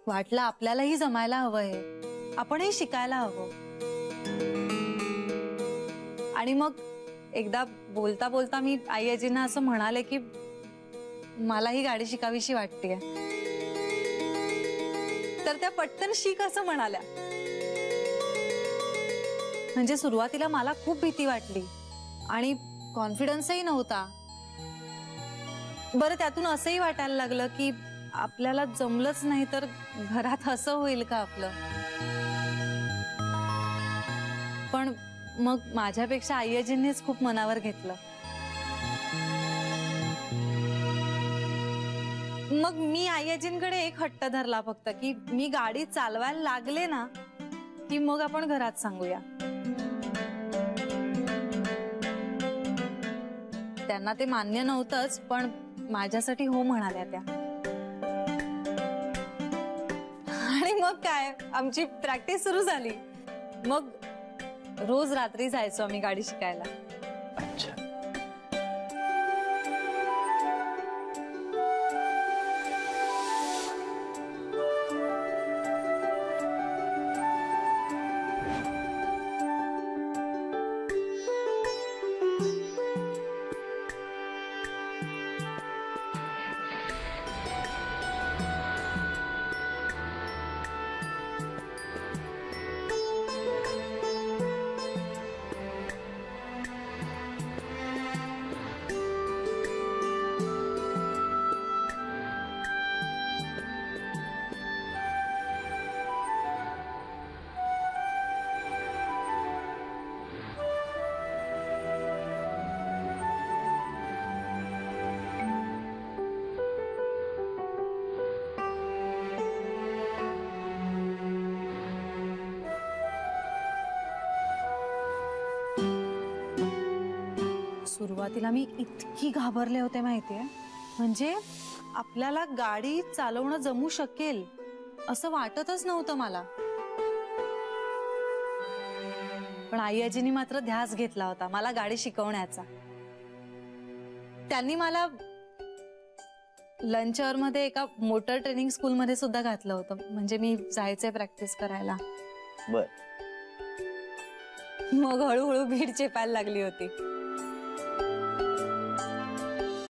वाटलं आपल्यालाही जमायला हवं हे, आपणही शिकायला हवं. आणि मग एकदा बोलता बोलता मी आई आजींना असं म्हणाले की मला ही गाडी शिकावीशी वाटतेय. तर त्या पटकन शिक असं म्हणाल्या. म्हणजे सुरुवातीला मला खूप भीती वाटली आणि कॉन्फिडन्सही नव्हता. बरं त्यातून असंही वाटायला लागलं की आपल्याला जमलंच नाही तर घरात असं होईल का आपलं. पण मग माझ्यापेक्षा आई आजींनीच खूप मनावर घेतलं. मग मी आई आजींकडे एक हट्ट धरला फक्त की मी गाडी चालवायला लागले ना की मग आपण घरात सांगूया. त्यांना ते मान्य नव्हतंच पण माझ्यासाठी हो म्हणाल्या त्या. आणि मग काय आमची प्रॅक्टिस सुरू झाली. मग रोज रात्री जायचो आम्ही गाडी शिकायला. अच्छा. सुरुवातीला मी इतकी घाबरले होते माहितीये. म्हणजे आपल्याला गाडी चालवणं जमू शकेल असं वाटतच नव्हतं मला. पण आई आजींनी मात्र ध्यास घेतला होता मला गाडी शिकवण्याचा. त्यांनी मला लंच आवर मध्ये एका मोटर ट्रेनिंग स्कूल मध्ये सुद्धा घातलं होतं. म्हणजे मी जायचे प्रॅक्टिस करायला. बर. मग हळूहळू भीड चेपायला लागली होती.